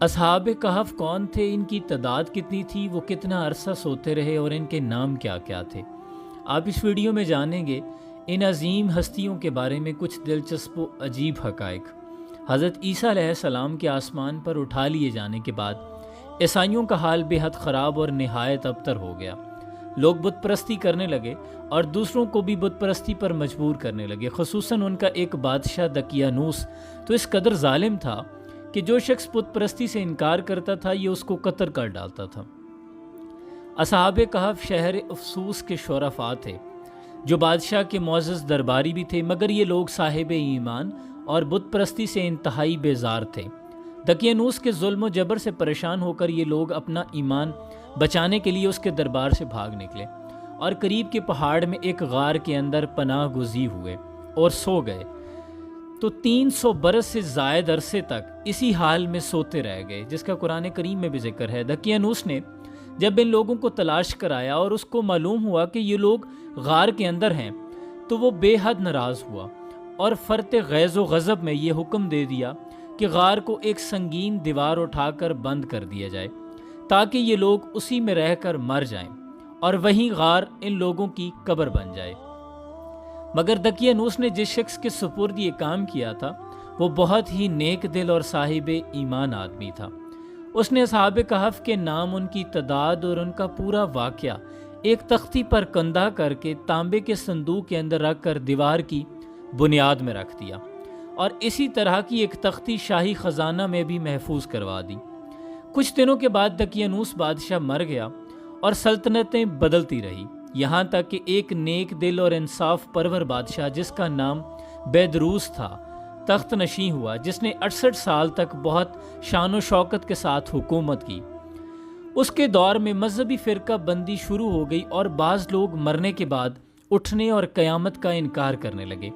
اصحاب کہف کون تھے، ان کی تعداد کتنی تھی، وہ کتنا عرصہ سوتے رہے اور ان کے نام کیا کیا تھے؟ آپ اس ویڈیو میں جانیں گے ان عظیم ہستیوں کے بارے میں کچھ دلچسپ و عجیب حقائق۔ حضرت عیسیٰ علیہ السلام کے آسمان پر اٹھا لیے جانے کے بعد عیسائیوں کا حال بے حد خراب اور نہایت ابتر ہو گیا۔ لوگ بت پرستی کرنے لگے اور دوسروں کو بھی بت پرستی پر مجبور کرنے لگے۔ خصوصاً ان کا ایک بادشاہ دقیانوس تو اس قدر ظالم تھا کہ جو شخص بت پرستی سے انکار کرتا تھا یہ اس کو قتل کر ڈالتا تھا۔ اصحاب کہف شہر افسوس کے شرفاء تھے جو بادشاہ کے معزز درباری بھی تھے، مگر یہ لوگ صاحب ایمان اور بت پرستی سے انتہائی بیزار تھے۔ دقیانوس کے ظلم و جبر سے پریشان ہو کر یہ لوگ اپنا ایمان بچانے کے لیے اس کے دربار سے بھاگ نکلے اور قریب کے پہاڑ میں ایک غار کے اندر پناہ گزین ہوئے اور سو گئے۔ تو 300 برس سے زائد عرصے تک اسی حال میں سوتے رہ گئے، جس کا قرآن کریم میں بھی ذکر ہے۔ دقیانوس نے جب ان لوگوں کو تلاش کرایا اور اس کو معلوم ہوا کہ یہ لوگ غار کے اندر ہیں تو وہ بے حد ناراض ہوا اور فرط غیظ و غضب میں یہ حکم دے دیا کہ غار کو ایک سنگین دیوار اٹھا کر بند کر دیا جائے تاکہ یہ لوگ اسی میں رہ کر مر جائیں اور وہیں غار ان لوگوں کی قبر بن جائے۔ مگر دقیانوس نے جس شخص کے سپرد یہ کام کیا تھا وہ بہت ہی نیک دل اور صاحب ایمان آدمی تھا۔ اس نے اصحاب کہف کے نام، ان کی تعداد اور ان کا پورا واقعہ ایک تختی پر کندہ کر کے تانبے کے صندوق کے اندر رکھ کر دیوار کی بنیاد میں رکھ دیا اور اسی طرح کی ایک تختی شاہی خزانہ میں بھی محفوظ کروا دی۔ کچھ دنوں کے بعد دقیانوس بادشاہ مر گیا اور سلطنتیں بدلتی رہی، یہاں تک کہ ایک نیک دل اور انصاف پرور بادشاہ جس کا نام بیدروس تھا تخت نشین ہوا، جس نے 68 سال تک بہت شان و شوکت کے ساتھ حکومت کی۔ اس کے دور میں مذہبی فرقہ بندی شروع ہو گئی اور بعض لوگ مرنے کے بعد اٹھنے اور قیامت کا انکار کرنے لگے۔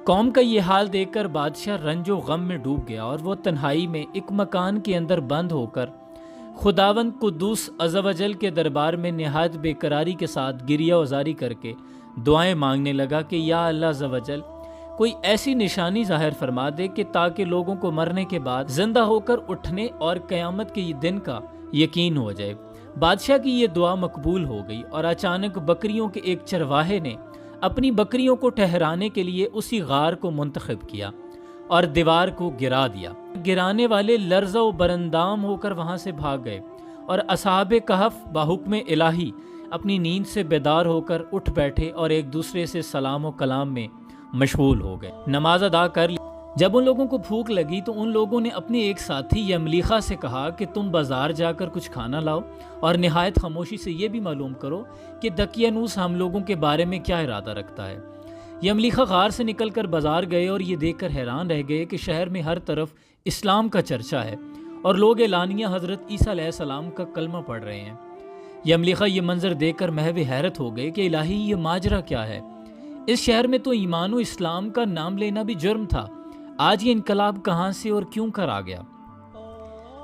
قوم کا یہ حال دیکھ کر بادشاہ رنج و غم میں ڈوب گیا اور وہ تنہائی میں ایک مکان کے اندر بند ہو کر خداوند قدوس عز و جل کے دربار میں نہایت بے قراری کے ساتھ گریہ وزاری کر کے دعائیں مانگنے لگا کہ یا اللہ عز و جل کوئی ایسی نشانی ظاہر فرما دے کہ تاکہ لوگوں کو مرنے کے بعد زندہ ہو کر اٹھنے اور قیامت کے یہ دن کا یقین ہو جائے۔ بادشاہ کی یہ دعا مقبول ہو گئی اور اچانک بکریوں کے ایک چرواہے نے اپنی بکریوں کو ٹھہرانے کے لیے اسی غار کو منتخب کیا اور دیوار کو گرا دیا۔ گرانے والے لرزہ و برندام ہو کر وہاں سے بھاگ گئے اور اصحاب کہف بحکم الہی اپنی نیند سے بیدار ہو کر اٹھ بیٹھے اور ایک دوسرے سے سلام و کلام میں مشغول ہو گئے۔ نماز ادا کر لی۔ جب ان لوگوں کو بھوک لگی تو ان لوگوں نے اپنے ایک ساتھی یملیخا سے کہا کہ تم بازار جا کر کچھ کھانا لاؤ اور نہایت خاموشی سے یہ بھی معلوم کرو کہ دقیانوس ہم لوگوں کے بارے میں کیا ارادہ رکھتا ہے۔ یملیخا غار سے نکل کر بازار گئے اور یہ دیکھ کر حیران رہ گئے کہ شہر میں ہر طرف اسلام کا چرچا ہے اور لوگ اعلانیہ حضرت عیسیٰ علیہ السلام کا کلمہ پڑھ رہے ہیں۔ یملیخا یہ منظر دیکھ کر محو حیرت ہو گئے کہ الہی یہ ماجرا کیا ہے؟ اس شہر میں تو ایمان و اسلام کا نام لینا بھی جرم تھا، آج یہ انقلاب کہاں سے اور کیوں کر آ گیا؟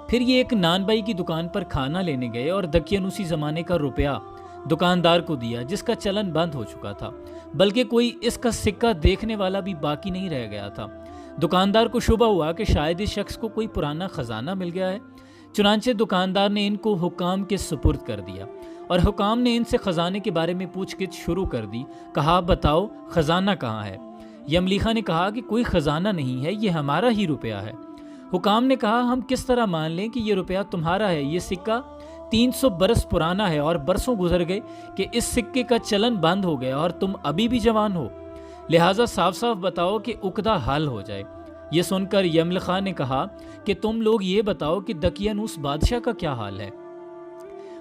پھر یہ ایک نان بائی کی دکان پر کھانا لینے گئے اور دقیانوسی زمانے کا روپیہ دکاندار کو دیا جس کا چلن بند ہو چکا تھا، بلکہ کوئی اس کا سکہ دیکھنے والا بھی باقی نہیں رہ گیا تھا۔ دکاندار کو شبہ ہوا کہ شاید اس شخص کو کوئی پرانا خزانہ مل گیا ہے، چنانچہ دکاندار نے ان کو حکام کے سپرد کر دیا اور حکام نے ان سے خزانے کے بارے میں پوچھ گچھ شروع کر دی۔ کہا بتاؤ خزانہ کہاں ہے؟ یملیخا نے کہا کہ کوئی خزانہ نہیں ہے، یہ ہمارا ہی روپیہ ہے۔ حکام نے کہا ہم کس طرح مان لیں کہ یہ روپیہ تمہارا ہے؟ یہ سکہ 300 برس پرانا ہے اور برسوں گزر گئے کہ اس سکے کا چلن بند ہو گیا اور تم ابھی بھی جوان ہو، لہٰذا صاف صاف بتاؤ کہ عقدہ حل ہو جائے۔ یہ سن کر یملیخا نے کہا کہ تم لوگ یہ بتاؤ کہ دقیانوس بادشاہ کا کیا حال ہے؟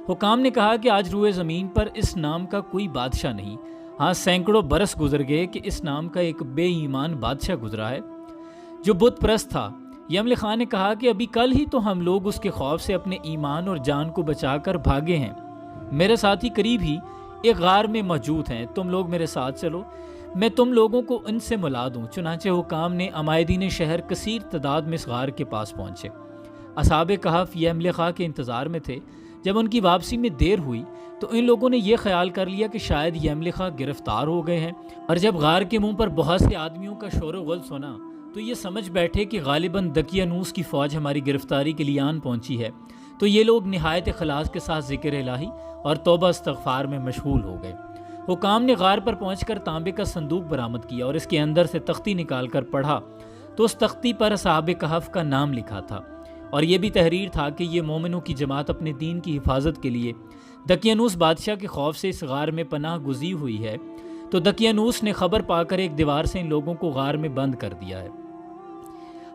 حکام نے کہا کہ آج روئے زمین پر اس نام کا کوئی بادشاہ نہیں، ہاں سینکڑوں برس گزر گئے کہ اس نام کا ایک بے ایمان بادشاہ گزرا ہے جو بت پرست تھا۔ یملیخا نے کہا کہ ابھی کل ہی تو ہم لوگ اس کے خوف سے اپنے ایمان اور جان کو بچا کر بھاگے ہیں۔ میرے ساتھی قریب ہی ایک غار میں موجود ہیں، تم لوگ میرے ساتھ چلو، میں تم لوگوں کو ان سے ملا دوں۔ چنانچہ حکام نے عمائدین شہر کثیر تعداد میں اس غار کے پاس پہنچے۔ اصحاب کہف یملیخا کے انتظار میں تھے۔ جب ان کی واپسی میں دیر ہوئی تو ان لوگوں نے یہ خیال کر لیا کہ شاید یملیخا گرفتار ہو گئے ہیں، اور جب غار کے منہ پر بہت سے آدمیوں کا شور و غل سنا تو یہ سمجھ بیٹھے کہ غالباً دقیانوس کی فوج ہماری گرفتاری کے لیے آن پہنچی ہے، تو یہ لوگ نہایت اخلاص کے ساتھ ذکر الہی اور توبہ استغفار میں مشغول ہو گئے۔ حکام نے غار پر پہنچ کر تانبے کا صندوق برآمد کیا اور اس کے اندر سے تختی نکال کر پڑھا تو اس تختی پر اصحاب کہف کا نام لکھا تھا، اور یہ بھی تحریر تھا کہ یہ مومنوں کی جماعت اپنے دین کی حفاظت کے لیے دقیانوس بادشاہ کے خوف سے اس غار میں پناہ گزین ہوئی ہے۔ تو دقیانوس نے خبر پا کر ایک دیوار سے ان لوگوں کو غار میں بند کر دیا ہے۔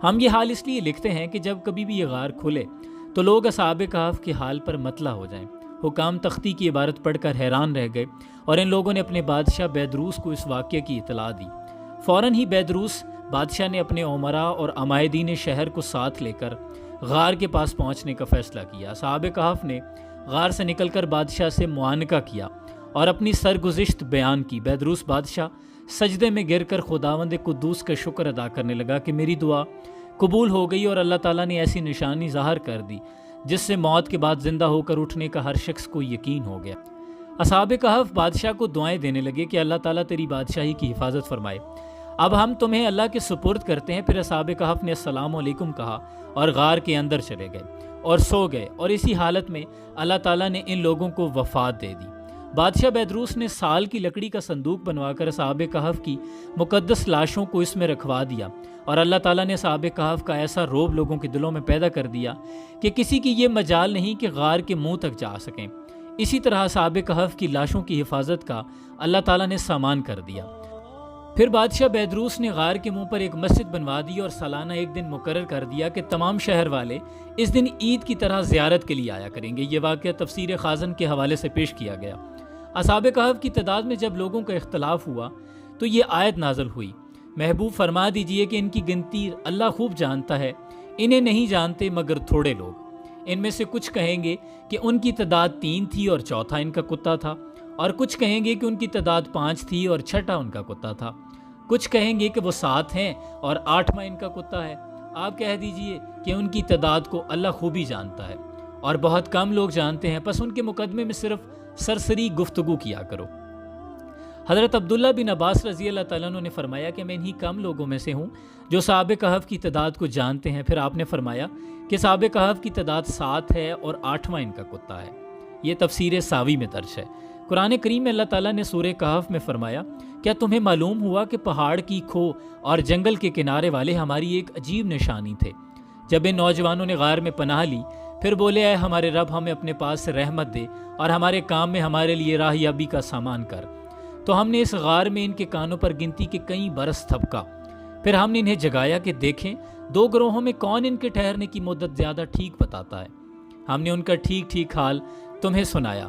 ہم یہ حال اس لیے لکھتے ہیں کہ جب کبھی بھی یہ غار کھلے تو لوگ اصحاب کہف کے حال پر مطلع ہو جائیں۔ حکام تختی کی عبارت پڑھ کر حیران رہ گئے اور ان لوگوں نے اپنے بادشاہ بیدروس کو اس واقعے کی اطلاع دی۔ فوراً ہی بیدروس بادشاہ نے اپنے امراء اور عمائدین شہر کو ساتھ لے کر غار کے پاس پہنچنے کا فیصلہ کیا۔ اصحاب کہف نے غار سے نکل کر بادشاہ سے معانقہ کیا اور اپنی سرگزشت بیان کی۔ بیدروس بادشاہ سجدے میں گر کر خداوند قدوس کا شکر ادا کرنے لگا کہ میری دعا قبول ہو گئی اور اللہ تعالیٰ نے ایسی نشانی ظاہر کر دی جس سے موت کے بعد زندہ ہو کر اٹھنے کا ہر شخص کو یقین ہو گیا۔ اصحاب کہف بادشاہ کو دعائیں دینے لگے کہ اللہ تعالیٰ تیری بادشاہی کی حفاظت فرمائے، اب ہم تمہیں اللہ کے سپرد کرتے ہیں۔ پھر اصحاب کہف نے السلام علیکم کہا اور غار کے اندر چلے گئے اور سو گئے، اور اسی حالت میں اللہ تعالیٰ نے ان لوگوں کو وفات دے دی۔ بادشاہ بیدروس نے سال کی لکڑی کا صندوق بنوا کر اصحاب کہف کی مقدس لاشوں کو اس میں رکھوا دیا، اور اللہ تعالیٰ نے اصحاب کہف کا ایسا روب لوگوں کے دلوں میں پیدا کر دیا کہ کسی کی یہ مجال نہیں کہ غار کے منہ تک جا سکیں۔ اسی طرح اصحاب کہف کی لاشوں کی حفاظت کا اللہ تعالیٰ نے سامان کر دیا۔ پھر بادشاہ بیدروس نے غار کے منہ پر ایک مسجد بنوا دی اور سالانہ ایک دن مقرر کر دیا کہ تمام شہر والے اس دن عید کی طرح زیارت کے لیے آیا کریں گے۔ یہ واقعہ تفسیر خازن کے حوالے سے پیش کیا گیا۔ اصحاب کہف کی تعداد میں جب لوگوں کا اختلاف ہوا تو یہ آیت نازل ہوئی، محبوب فرما دیجئے کہ ان کی گنتی اللہ خوب جانتا ہے، انہیں نہیں جانتے مگر تھوڑے لوگ۔ ان میں سے کچھ کہیں گے کہ ان کی تعداد 3 تھی اور چوتھا ان کا کتا تھا، اور کچھ کہیں گے کہ ان کی تعداد 5 تھی اور چھٹا ان کا کتا تھا، کچھ کہیں گے کہ وہ 7 ہیں اور 8واں ان کا کتا ہے۔ آپ کہہ دیجئے کہ ان کی تعداد کو اللہ خوبی جانتا ہے اور بہت کم لوگ جانتے ہیں، پس ان کے مقدمے میں صرف سرسری گفتگو کیا کرو۔ حضرت عبداللہ بن عباس رضی اللہ تعالیٰ عنہ نے فرمایا کہ میں انہی کم لوگوں میں سے ہوں جو اصحاب کہف کی تعداد کو جانتے ہیں۔ پھر آپ نے فرمایا کہ اصحاب کہف کی تعداد 7 ہے اور 8واں ان کا کتا ہے۔ یہ تفسیر ساوی میں درج ہے۔ قرآن کریم میں اللہ تعالیٰ نے سورہ کہف میں فرمایا، کیا تمہیں معلوم ہوا کہ پہاڑ کی کھو اور جنگل کے کنارے والے ہماری ایک عجیب نشانی تھے؟ جب ان نوجوانوں نے غار میں پناہ لی پھر بولے، اے ہمارے رب ہمیں اپنے پاس سے رحمت دے اور ہمارے کام میں ہمارے لیے راہیابی کا سامان کر۔ تو ہم نے اس غار میں ان کے کانوں پر گنتی کے کئی برس تھپکا، پھر ہم نے انہیں جگایا کہ دیکھیں 2 گروہوں میں کون ان کے ٹھہرنے کی مدت زیادہ ٹھیک بتاتا ہے۔ ہم نے ان کا ٹھیک ٹھیک حال تمہیں سنایا۔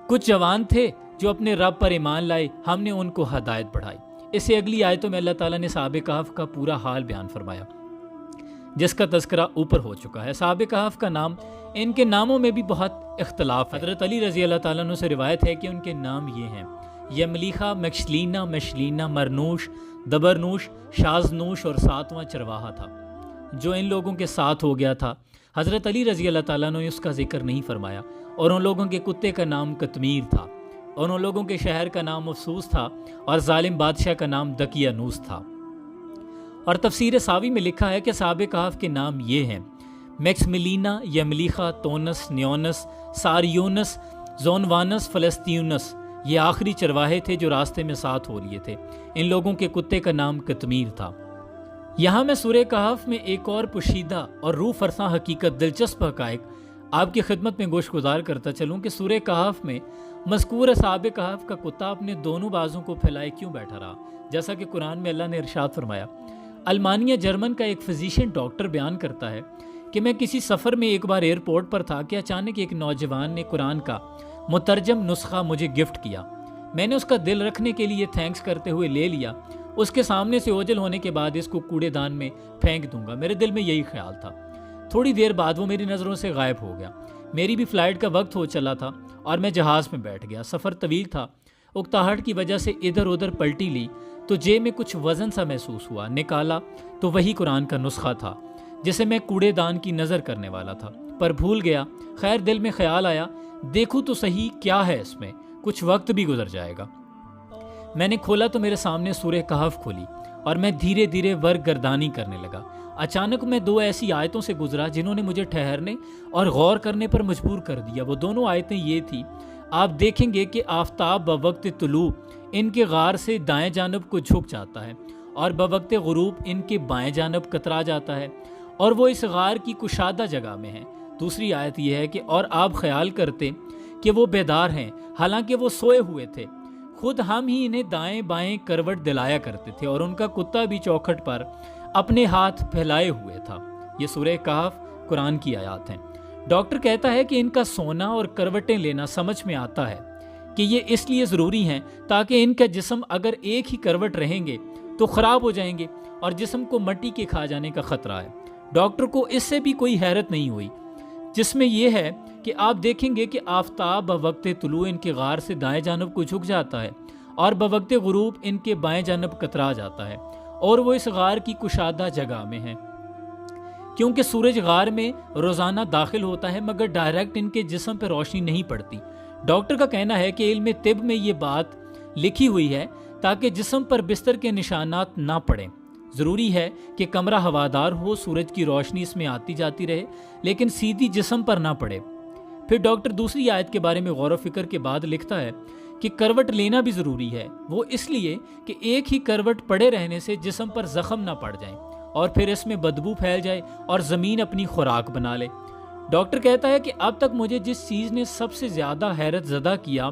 کچھ جوان تھے جو اپنے رب پر ایمان لائے، ہم نے ان کو ہدایت بڑھائی۔ اس سے اگلی آیتوں میں اللہ تعالیٰ نے اصحاب کہف کا پورا حال بیان فرمایا جس کا تذکرہ اوپر ہو چکا ہے۔ اصحاب کہف کا نام، ان کے ناموں میں بھی بہت اختلاف ہے۔ حضرت علی رضی اللہ تعالیٰ عنہ سے روایت ہے کہ ان کے نام یہ ہیں: یملیخہ، مکشلینا، مشلینا، مرنوش، دبرنوش، شازنوش، اور 7واں چرواہا تھا جو ان لوگوں کے ساتھ ہو گیا تھا۔ حضرت علی رضی اللہ تعالیٰ عنہ نے اس کا ذکر نہیں فرمایا۔ اور ان لوگوں کے کتے کا نام قطمیر تھا، اور ان لوگوں کے شہر کا نام افسوس تھا، اور ظالم بادشاہ کا نام دقیانوس تھا۔ اور تفسیر ساوی میں لکھا ہے کہ اصحاب کہف کے نام یہ ہیں: میکسملینا، یملیخہ، تونس، نیونس، ساریونس، زونوانس، فلسطینس۔ یہ آخری چرواہے تھے جو راستے میں ساتھ ہو لیے تھے۔ ان لوگوں کے کتے کا نام قطمیر تھا۔ یہاں میں سورہ کہف میں ایک اور پوشیدہ اور روح فرساں حقیقت، دلچسپ حقائق آپ کی خدمت میں گوش گزار کرتا چلوں کہ سورہ کہف میں مذکور اصحاب کہف کا کتا اپنے دونوں بازوں کو پھیلائے کیوں بیٹھا رہا، جیسا کہ قرآن میں اللہ نے ارشاد فرمایا۔ المانیہ جرمن کا ایک فزیشین ڈاکٹر بیان کرتا ہے کہ میں کسی سفر میں ایک بار ایئرپورٹ پر تھا کہ اچانک ایک نوجوان نے قرآن کا مترجم نسخہ مجھے گفٹ کیا۔ میں نے اس کا دل رکھنے کے لیے تھینکس کرتے ہوئے لے لیا۔ اس کے سامنے سے اوجھل ہونے کے بعد اس کو کوڑے دان میں پھینک دوں گا، میرے دل میں یہی خیال تھا۔ تھوڑی دیر بعد وہ میری نظروں سے غائب ہو گیا۔ میری بھی فلائٹ کا وقت ہو چلا تھا اور میں جہاز میں بیٹھ گیا۔ سفر طویل تھا، اکتاہٹ کی وجہ سے ادھر ادھر پلٹی لی تو جیب میں کچھ وزن سا محسوس ہوا۔ نکالا تو وہی قرآن کا نسخہ تھا جسے میں کوڑے دان کی نظر کرنے والا تھا، پر بھول گیا۔ خیر دل میں خیال آیا، دیکھوں تو صحیح کیا ہے اس میں، کچھ وقت بھی گزر جائے گا۔ میں نے کھولا تو میرے سامنے سورہ کہف کھولی اور میں دھیرے دھیرے ورگردانی کرنے لگا۔ اچانک میں 2 ایسی آیتوں سے گزرا جنہوں نے مجھے ٹھہرنے اور غور کرنے پر مجبور کر دیا۔ وہ دونوں آیتیں یہ تھی، آپ دیکھیں گے کہ آفتاب بوقت طلوع ان کے غار سے دائیں جانب کو جھک جاتا ہے اور بوقت غروب ان کے بائیں جانب کترا جاتا ہے، اور وہ اس غار کی کشادہ جگہ میں ہیں۔ دوسری آیت یہ ہے کہ اور آپ خیال کرتے کہ وہ بیدار ہیں، حالانکہ وہ سوئے ہوئے تھے، خود ہم ہی انہیں دائیں بائیں کروٹ دلایا کرتے تھے، اور ان کا کتا بھی چوکھٹ پر اپنے ہاتھ پھیلائے ہوئے تھا۔ یہ سورہ کہف قرآن کی آیات ہیں۔ ڈاکٹر کہتا ہے کہ ان کا سونا اور کروٹیں لینا سمجھ میں آتا ہے کہ یہ اس لیے ضروری ہیں تاکہ ان کا جسم اگر ایک ہی کروٹ رہیں گے تو خراب ہو جائیں گے اور جسم کو مٹی کے کھا جانے کا خطرہ ہے۔ ڈاکٹر کو اس سے بھی کوئی حیرت نہیں ہوئی، جس میں یہ ہے کہ آپ دیکھیں گے کہ آفتاب بوقت طلوع ان کے غار سے دائیں جانب کو جھک جاتا ہے اور بوقت غروب ان کے بائیں جانب کترا جاتا ہے، اور وہ اس غار کی کشادہ جگہ میں ہیں، کیونکہ سورج غار میں روزانہ داخل ہوتا ہے مگر ڈائریکٹ ان کے جسم پہ روشنی نہیں پڑتی۔ ڈاکٹر کا کہنا ہے کہ علم طب میں یہ بات لکھی ہوئی ہے تاکہ جسم پر بستر کے نشانات نہ پڑیں۔ ضروری ہے کہ کمرہ ہوادار ہو، سورج کی روشنی اس میں آتی جاتی رہے لیکن سیدھی جسم پر نہ پڑے۔ پھر ڈاکٹر دوسری آیت کے بارے میں غور و فکر کے بعد لکھتا ہے کہ کروٹ لینا بھی ضروری ہے، وہ اس لیے کہ ایک ہی کروٹ پڑے رہنے سے جسم پر زخم نہ پڑ جائیں اور پھر اس میں بدبو پھیل جائے اور زمین اپنی خوراک بنا لے۔ ڈاکٹر کہتا ہے کہ اب تک مجھے جس چیز نے سب سے زیادہ حیرت زدہ کیا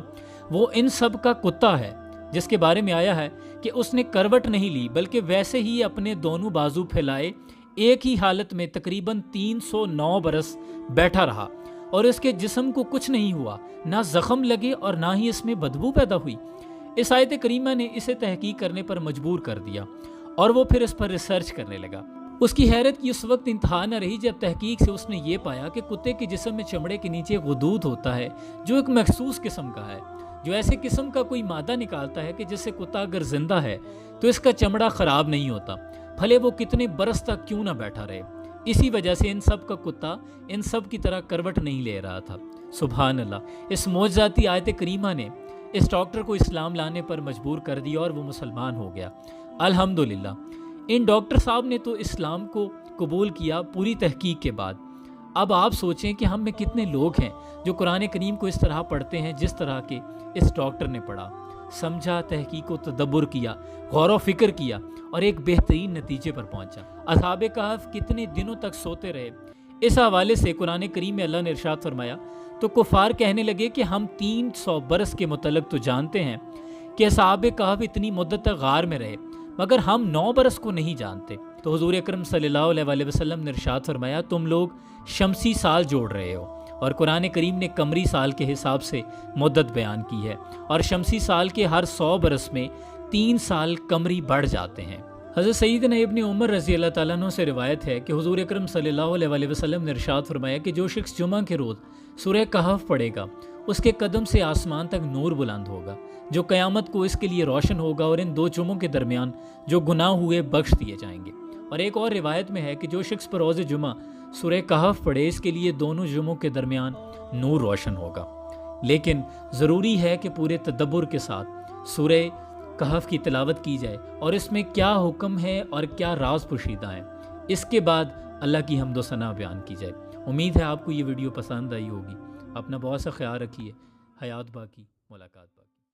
وہ ان سب کا کتا ہے، جس کے بارے میں آیا ہے کہ اس نے کروٹ نہیں لی بلکہ ویسے ہی اپنے دونوں بازو پھیلائے ایک ہی حالت میں تقریباً 309 برس بیٹھا رہا، اور اس کے جسم کو کچھ نہیں ہوا، نہ زخم لگے اور نہ ہی اس میں بدبو پیدا ہوئی۔ اس آیت کریمہ نے اسے تحقیق کرنے پر مجبور کر دیا اور وہ پھر اس پر ریسرچ کرنے لگا۔ اس کی حیرت کی اس وقت انتہا نہ رہی جب تحقیق سے اس نے یہ پایا کہ کتے کے جسم میں چمڑے کے نیچے غدود ہوتا ہے جو ایک مخصوص قسم کا ہے، جو ایسے قسم کا کوئی مادہ نکالتا ہے کہ جس سے کتا اگر زندہ ہے تو اس کا چمڑا خراب نہیں ہوتا، بھلے وہ کتنے برس تک کیوں نہ بیٹھا رہے۔ اسی وجہ سے ان سب کا کتا ان سب کی طرح کروٹ نہیں لے رہا تھا۔ سبحان اللہ! اس معجزاتی آیت کریمہ نے اس ڈاکٹر کو اسلام لانے پر مجبور کر دیا اور وہ مسلمان ہو گیا۔ الحمدللہ! ان ڈاکٹر صاحب نے تو اسلام کو قبول کیا پوری تحقیق کے بعد۔ اب آپ سوچیں کہ ہم میں کتنے لوگ ہیں جو قرآن کریم کو اس طرح پڑھتے ہیں جس طرح کے اس ڈاکٹر نے پڑھا، سمجھا، تحقیق و تدبر کیا، غور و فکر کیا اور ایک بہترین نتیجے پر پہنچا۔ اصحاب کہف کتنے دنوں تک سوتے رہے، اس حوالے سے قرآن کریم میں اللہ نے ارشاد فرمایا تو کفار کہنے لگے کہ ہم 300 برس کے متعلق تو جانتے ہیں کہ اصحاب کہف اتنی مدت تک غار میں رہے، مگر ہم 9 برس کو نہیں جانتے۔ تو حضور اکرم صلی اللہ علیہ وسلم نے ارشاد فرمایا تم لوگ شمسی سال جوڑ رہے ہو، اور قرآن کریم نے قمری سال کے حساب سے مدت بیان کی ہے، اور شمسی سال کے ہر 100 برس میں 3 سال قمری بڑھ جاتے ہیں۔ حضرت سیدنا ابن عمر رضی اللہ تعالیٰ عنہ سے روایت ہے کہ حضور اکرم صلی اللہ علیہ وسلم نے ارشاد فرمایا کہ جو شخص جمعہ کے روز سورہ کہف پڑھے گا اس کے قدم سے آسمان تک نور بلند ہوگا جو قیامت کو اس کے لیے روشن ہوگا، اور ان 2 جمعوں کے درمیان جو گناہ ہوئے بخش دیے جائیں گے۔ اور ایک اور روایت میں ہے کہ جو شخص پر روز جمعہ سورہ کہف پڑھے اس کے لیے دونوں جمعوں کے درمیان نور روشن ہوگا۔ لیکن ضروری ہے کہ پورے تدبر کے ساتھ سورہ کہف کی تلاوت کی جائے اور اس میں کیا حکم ہے اور کیا راز پوشیدہ ہیں، اس کے بعد اللہ کی حمد و ثنا بیان کی جائے۔ امید ہے آپ کو یہ ویڈیو پسند آئی ہوگی۔ اپنا بہت سا خیال رکھیے۔ حیات باقی، ملاقات باقی۔